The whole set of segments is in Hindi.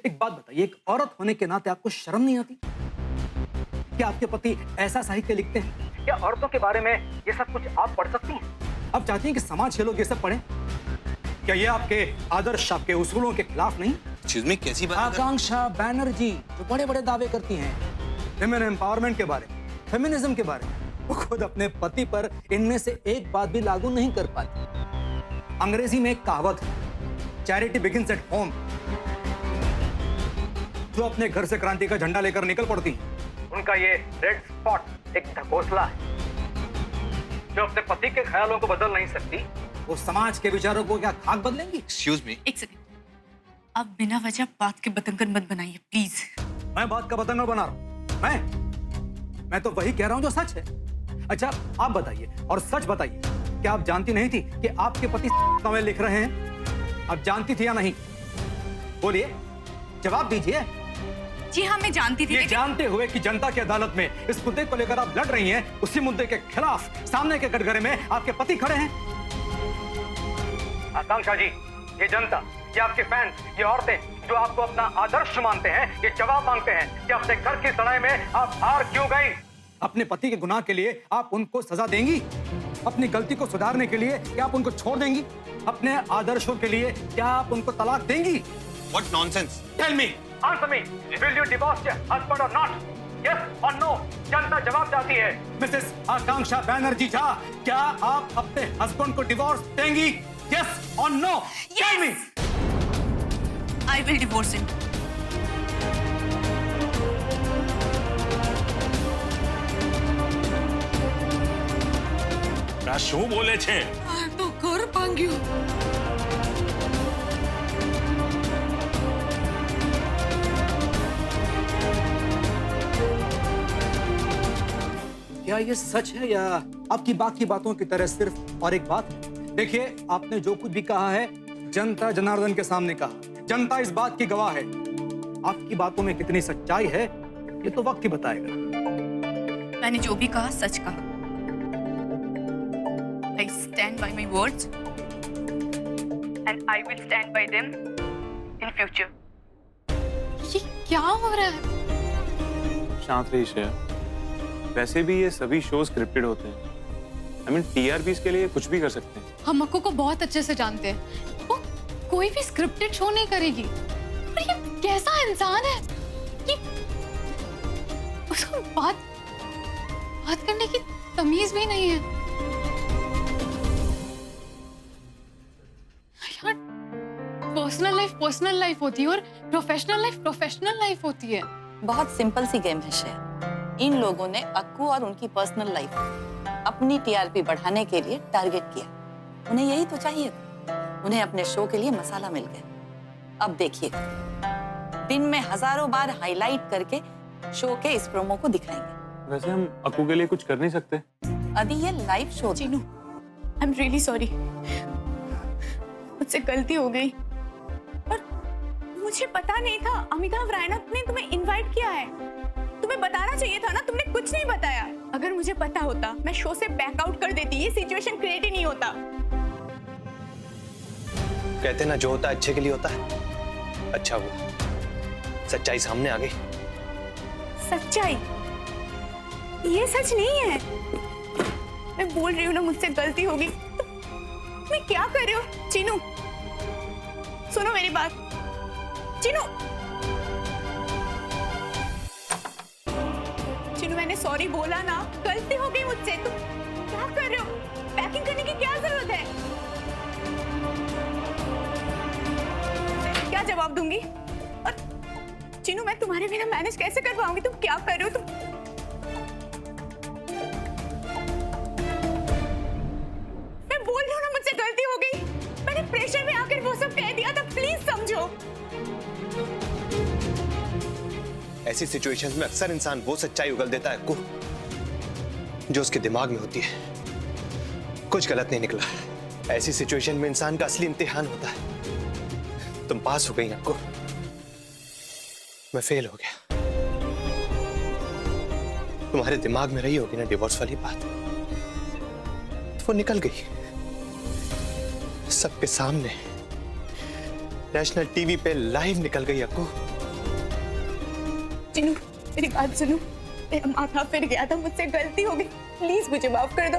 एक बात बताइए, एक औरत होने के नाते आपको शर्म नहीं आती? क्या आपके पति ऐसा साहित्य लिखते हैं? क्या औरतों के बारे में ये सब कुछ आप पढ़ सकती हैं? आप चाहती हैं कि समाज के लोग ये सब पढ़ें? क्या ये आपके आदर्श, आपके उसूलों के खिलाफ नहीं? एक्सक्यूज मी, कैसी बात? आकांक्षा बैनर्जी जो बड़े बड़े दावे करती हैं विमेन एम्पावरमेंट के बारे में, फेमिनिज्म के बारे में, वो खुद अपने पति पर इनमें से एक बात भी लागू नहीं कर पाती। अंग्रेजी में एक कहावत है, चैरिटी बिगिंस एट होम। जो अपने घर से क्रांति का झंडा लेकर निकल पड़ती हैं, उनका ये रेड स्पॉट एक ढकोसला है। जो अपने पति के ख्यालों को बदल नहीं सकती, वो समाज के विचारों को क्या खाक बदलेंगी? एक्सक्यूज मी, एक सेकंड, आप बिना वजह बात के बतंगड़ मत बनाइए प्लीज। मैं बात का बतंगड़ बना रहा हूं? मैं तो वही कह रहा हूं जो सच है। अच्छा आप बताइए, और सच बताइए, क्या आप जानती नहीं थी कि आपके पति नॉवेल लिख रहे हैं? आप जानती थी या नहीं? बोलिए, जवाब दीजिए। जी हाँ, मैं जानती थी। ये जानते हुए कि जनता की अदालत में इस मुद्दे को लेकर आप लड़ रही हैं, उसी मुद्दे के खिलाफ सामने के कटघरे में आपके पति खड़े हैं। आकांक्षा जी, ये जनता, ये आपके फैंस, ये औरतें जो आपको अपना आदर्श मानते हैं, ये जवाब मांगते हैं कि अपने घर की लड़ाई में आप हार क्यों गई? अपने पति के गुनाह के लिए आप उनको सजा देंगी? अपनी गलती को सुधारने के लिए क्या आप उनको छोड़ देंगी? अपने आदर्शों के लिए क्या आप उनको तलाक देंगी? What nonsense? Tell me, answer me, will you divorce your husband और नॉट? यस और नो? जनता जवाब चाहती है। मिसेस आकांक्षा बैनर्जी झा, क्या आप अपने हस्बैंड को डिवोर्स देंगी? यस और no? Tell me. I will divorce him. શું બોલે છે? તો ઘર ભાંગ્યું. क्या ये सच है या आपकी बाकी बातों की तरह सिर्फ और एक बात है? देखिए, आपने जो कुछ भी कहा है जनता जनार्दन के सामने कहा। जनता इस बात की गवाह है। आपकी बातों में कितनी सच्चाई है ये तो वक्त ही बताएगा। मैंने जो भी कहा सच कहा। I stand by my words and I will stand by them in future. ये क्या हो रहा है? शांत रही श्रेया। वैसे भी ये सभी शो स्क्रिप्टेड होते हैं। I mean, TRPs के लिए कुछ भी कर सकते हैं। हम अक्कू को बहुत अच्छे से जानते हैं। वो कोई भी स्क्रिप्टेड शो नहीं करेगी। पर ये कैसा इंसान है कि उसको बात करने की तमीज भी नहीं है। यार, पर्सनल लाइफ होती है और प्रोफेशनल लाइफ होती है। बहुत सिंपल सी गेम है श्रेया। इन लोगों ने अक्कू और उनकी पर्सनल लाइफ अपनी टीआरपी बढ़ाने के लिए टारगेट किया। उन्हें यही तो चाहिए था। उन्हें अपने शो के लिए मसाला मिल गया। अब देखिए, दिन में हजारों बार हाईलाइट करके शो के इस प्रोमो को दिखाएंगे। वैसे हम अक्कू के लिए कुछ कर नहीं सकते। अभी ये लाइव शो था। Chinu, I am really sorry. मुझसे गलती हो गई और मुझे पता नहीं था अमिताभ रायनाथ ने तुम्हें इनवाइट किया है। तुम्हें बताना चाहिए था ना, तुमने कुछ नहीं बताया। अगर मुझे पता होता मैं शो से बैकआउट कर देती, ये सिचुएशन क्रिएट ही नहीं होता। कहते ना, जो होता है अच्छे के लिए होता है। अच्छा हुआ सच्चाई सामने आ गई। सच्चाई? ये सच नहीं है। मैं बोल रही हूँ ना, मुझसे गलती होगी। तुम क्या कर रहे हो? चीनू, सुनो मेरी बात। चीनू, चीनू, मैंने सॉरी बोला ना, गलती हो गई मुझसे। तुम क्या कर रहे हो? पैकिंग करने की क्या जरूरत है? क्या जवाब दूंगी? और चीनू, मैं तुम्हारे बिना मैनेज कैसे कर पाऊंगी? तुम क्या कर रहे हो? तुम मैं बोल रही हूँ ना, मुझसे गलती हो गई। मैंने प्रेशर में आकर वो सब कह दिया था। प्लीज समझो। ऐसी सिचुएशंस में अक्सर इंसान वो सच्चाई उगल देता है को जो उसके दिमाग में होती है। कुछ गलत नहीं निकला। ऐसी सिचुएशन में इंसान का असली इम्तिहान होता है। तुम पास हो गई आपको, मैं फेल हो गया। तुम्हारे दिमाग में रही होगी ना डिवोर्स वाली बात, तो वो निकल गई सबके सामने। नेशनल टीवी पे लाइव निकल गई अक्कू। चिनू मेरी बात सुनो, मेरा माथा फिर गया था, मुझसे गलती हो गई, प्लीज मुझे माफ कर दो।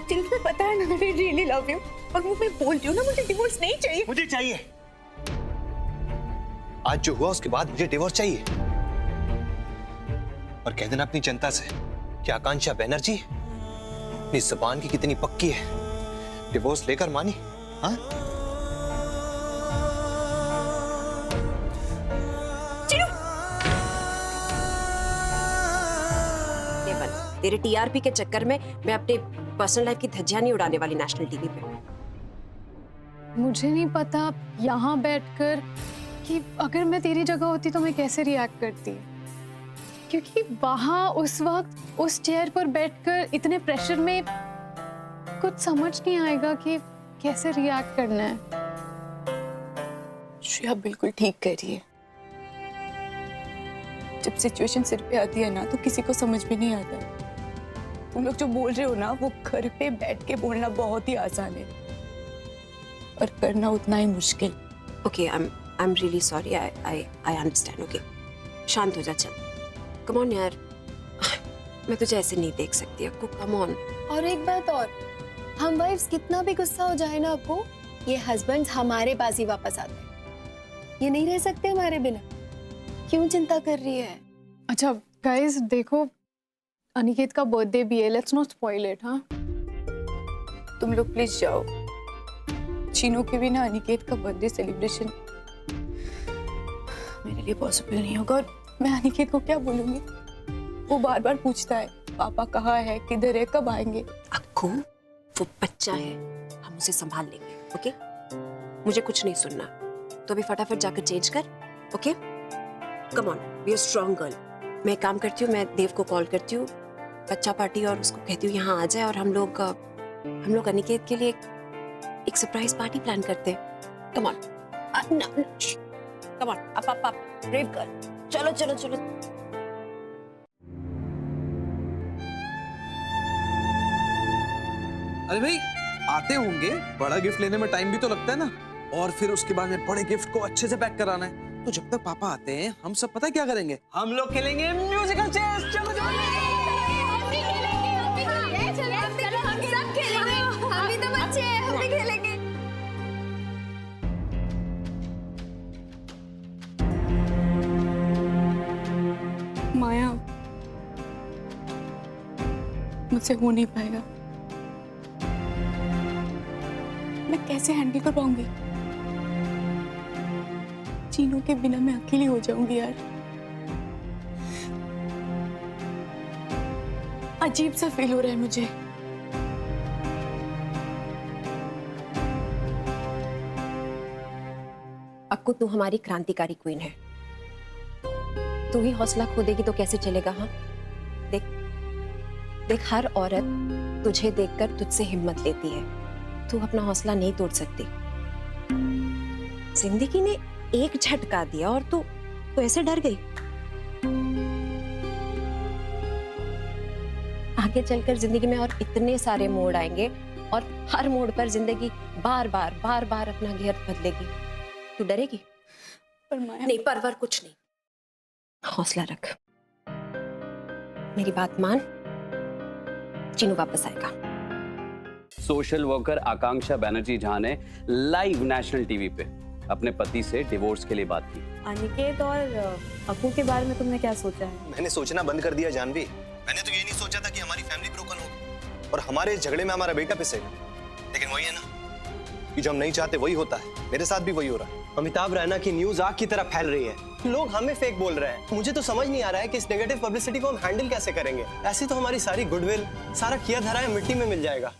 चिनू तुम्हें पता है ना, आई रियली लव यू, और वो मैं बोल रही हूँ ना, मुझे डिवोर्स नहीं चाहिए। मुझे चाहिए। आज जो हुआ उसके बाद मुझे डिवोर्स चाहिए। और कह देना अपनी जनता से कि आकांक्षा बनर्जी अपनी जुबान की कितनी पक्की है, डिवोर्स लेकर मानी। हाँ तेरे टीआरपी के चक्कर में मैं अपने पर्सनल लाइफ की धज्जियां नहीं उड़ाने वाली नेशनल टीवी पे। मुझे नहीं पता यहाँ बैठकर कि अगर मैं तेरी जगह होती तो मैं कैसे रिएक्ट करती, क्योंकि वहां उस वक्त उस चेयर पर बैठकर इतने प्रेशर में कुछ समझ नहीं आएगा कि कैसे रिएक्ट करना है। श्रेया बिल्कुल ठीक कह रही है, जब सिचुएशन सिर पे आती है ना तो किसी को समझ भी नहीं आता। तुम लोग जो बोल रहे हो ना, वो घर पे बैठ के बोलना बहुत ही आसान है और करना उतना ही मुश्किल। Okay, I am really sorry, I understand. Okay, शांत हो जा, चल। कम ऑन यार, मैं तुझे ऐसे नहीं देख सकती अक्कू, कम ऑन। और एक बात और, हम वाइफ्स कितना भी गुस्सा हो जाए ना अक्कू, ये हस्बैंड्स हमारे पास ही वापस आते हैं। ये नहीं रह सकते हमारे बिना। क्यों चिंता कर रही है? अच्छा गाइस देखो, अनिकेत का बर्थडे भी है, लेट्स नॉट स्पॉइल इट। हाँ तुम लोग प्लीज जाओ, चीनू के बिना अनिकेत का बर्थडे सेलिब्रेशन मेरे लिए पॉसिबल नहीं होगा। और मैं अनिकेत को क्या बोलूंगी? वो बार बार पूछता है पापा कहाँ है, किधर है, कब आएंगे। अक्कू वो बच्चा है, हम उसे संभाल लेंगे। ओके, मुझे कुछ नहीं सुनना, तो अभी फटाफट जाकर चेंज कर। Okay, come on, be a strong girl. मैं काम करती हूँ, मैं देव को कॉल करती हूँ, बच्चा पार्टी, और उसको कहती हूँ यहाँ आ जाए, और हम लोग अनिकेत के लिए एक सरप्राइज पार्टी प्लान करते हैं। Come on, come on, up brave girl, चलो चलो चलो। अरे भाई, आते होंगे, बड़ा गिफ्ट लेने में टाइम भी तो लगता है ना, और फिर उसके बाद में बड़े गिफ्ट को अच्छे से पैक कराना है। तो जब तक पापा आते हैं, हम सब पता है क्या करेंगे? हम लोग खेलेंगे म्यूजिकल चेस। चलो चलो हम भी तो बच्चे हैं, हम भी खेलेंगे। माया, मुझसे हो नहीं पाएगा, मैं कैसे हैंडल कर पाऊंगी? चीनू के बिना मैं अकेली हो जाऊंगी यार। अजीब सा फील हो रहा है मुझे। अक्कू तू हमारी क्रांतिकारी क्वीन है, तू ही हौसला खो देगी तो कैसे चलेगा? हाँ देख देख, हर औरत तुझे देखकर तुझसे हिम्मत लेती है, तू अपना हौसला नहीं तोड़ सकती। जिंदगी ने एक झटका दिया और तू ऐसे डर गई। आगे चलकर जिंदगी में और इतने सारे मोड़ आएंगे, और हर मोड़ पर जिंदगी बार बार अपना घेर बदलेगी। तू डरेगी? पर माया, नहीं, परवर कुछ नहीं, हौसला रख, मेरी बात मान, चीनू वापस आएगा। सोशल वर्कर आकांक्षा बनर्जी झा ने लाइव नेशनल टीवी पे अपने पति से डिवोर्स के लिए बात की। अनिकेत और अप्पू के बारे में तुमने क्या सोचा है? मैंने सोचना बंद कर दिया जानवी। मैंने तो ये नहीं सोचा था कि हमारी फैमिली ब्रोकन होगी और हमारे झगड़े में हमारा बेटा पिसेगा, लेकिन वही है ना कि जो हम नहीं चाहते वही होता है। मेरे साथ भी वही हो रहा है। अमिताभ रैना की न्यूज आग की तरह फैल रही है, लोग हमें फेक बोल रहे हैं। मुझे तो समझ नहीं आ रहा है कि इस नेगेटिव पब्लिसिटी को हम हैंडल कैसे करेंगे। ऐसी तो हमारी सारी गुडविल, सारा किया धरा है मिट्टी में मिल जाएगा।